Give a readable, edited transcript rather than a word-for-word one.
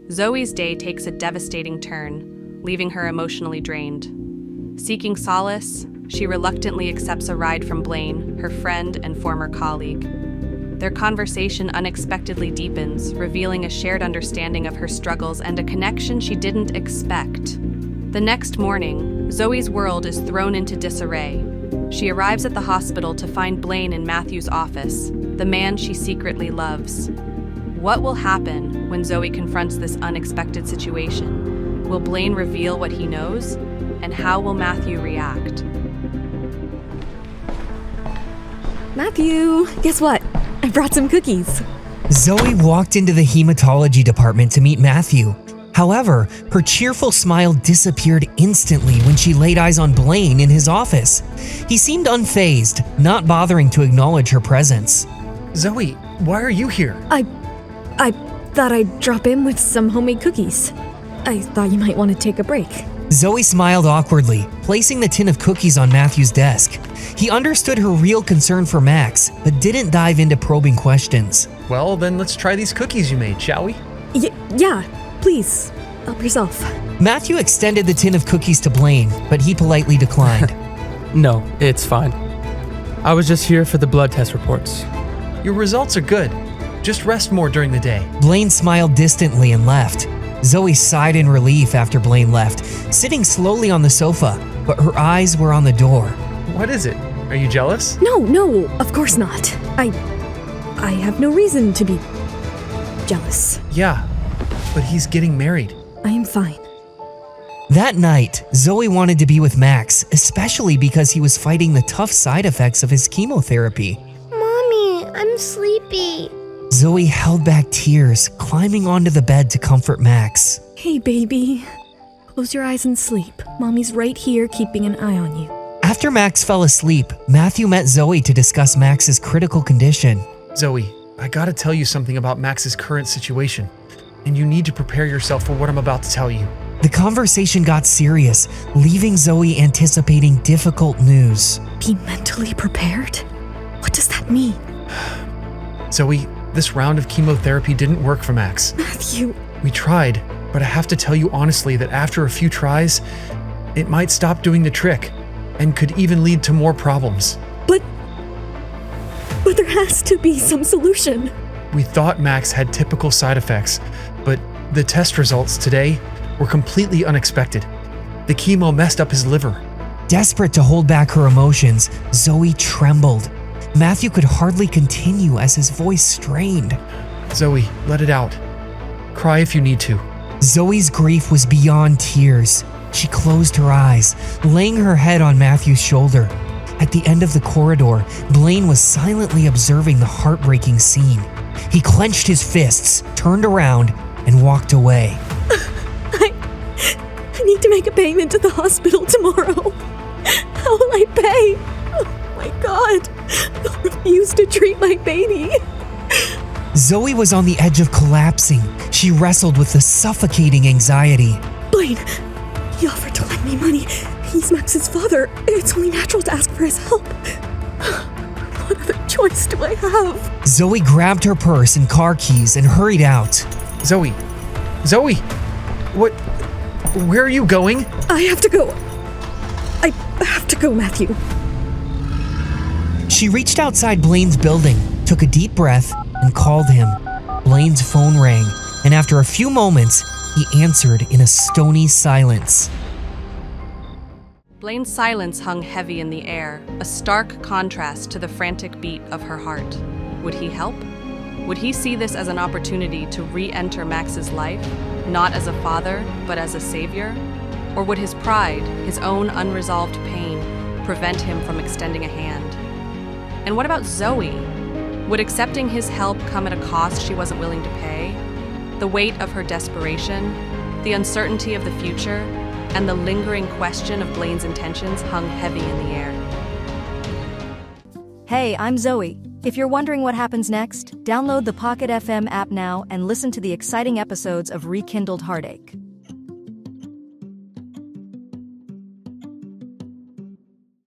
Zoe's day takes a devastating turn, leaving her emotionally drained. Seeking solace, she reluctantly accepts a ride from Blaine, her friend and former colleague. Their conversation unexpectedly deepens, revealing a shared understanding of her struggles and a connection she didn't expect. The next morning, Zoe's world is thrown into disarray. She arrives at the hospital to find Blaine in Matthew's office, the man she secretly loves. What will happen when Zoe confronts this unexpected situation? Will Blaine reveal what he knows? And how will Matthew react? Matthew, guess what? I brought some cookies. Zoe walked into the hematology department to meet Matthew. However, her cheerful smile disappeared instantly when she laid eyes on Blaine in his office. He seemed unfazed, not bothering to acknowledge her presence. Zoe, why are you here? I thought I'd drop in with some homemade cookies. I thought you might want to take a break. Zoe smiled awkwardly, placing the tin of cookies on Matthew's desk. He understood her real concern for Max, but didn't dive into probing questions. Well, then let's try these cookies you made, shall we? Yeah, please, help yourself. Matthew extended the tin of cookies to Blaine, but he politely declined. No, it's fine. I was just here for the blood test reports. Your results are good. Just rest more during the day. Blaine smiled distantly and left. Zoe sighed in relief after Blaine left, sitting slowly on the sofa, but her eyes were on the door. What is it? Are you jealous? No, of course not. I have no reason to be jealous. Yeah, but he's getting married. I am fine. That night, Zoe wanted to be with Max, especially because he was fighting the tough side effects of his chemotherapy. Mommy, I'm sleepy. Zoe held back tears, climbing onto the bed to comfort Max. Hey, baby. Close your eyes and sleep. Mommy's right here keeping an eye on you. After Max fell asleep, Matthew met Zoe to discuss Max's critical condition. Zoe, I gotta tell you something about Max's current situation, and you need to prepare yourself for what I'm about to tell you. The conversation got serious, leaving Zoe anticipating difficult news. Be mentally prepared? What does that mean? Zoe, this round of chemotherapy didn't work for Max. Matthew. We tried, but I have to tell you honestly that after a few tries, it might stop doing the trick and could even lead to more problems. But there has to be some solution. We thought Max had typical side effects, but the test results today were completely unexpected. The chemo messed up his liver. Desperate to hold back her emotions, Zoe trembled. Matthew could hardly continue as his voice strained. Zoe, let it out. Cry if you need to. Zoe's grief was beyond tears. She closed her eyes, laying her head on Matthew's shoulder. At the end of the corridor, Blaine was silently observing the heartbreaking scene. He clenched his fists, turned around, and walked away. I need to make a payment to the hospital tomorrow. How will I pay? Oh my God. They'll refuse to treat my baby. Zoe was on the edge of collapsing. She wrestled with the suffocating anxiety. Blaine, he offered to lend me money. He's Max's father. It's only natural to ask for his help. What other choice do I have? Zoe grabbed her purse and car keys and hurried out. Zoe! Where are you going? I have to go. I have to go, Matthew. She reached outside Blaine's building, took a deep breath, and called him. Blaine's phone rang, and after a few moments, he answered in a stony silence. Blaine's silence hung heavy in the air, a stark contrast to the frantic beat of her heart. Would he help? Would he see this as an opportunity to re-enter Max's life, not as a father, but as a savior? Or would his pride, his own unresolved pain, prevent him from extending a hand? And what about Zoe? Would accepting his help come at a cost she wasn't willing to pay? The weight of her desperation, the uncertainty of the future, and the lingering question of Blaine's intentions hung heavy in the air. Hey, I'm Zoe. If you're wondering what happens next, download the Pocket FM app now and listen to the exciting episodes of Rekindled Heartache.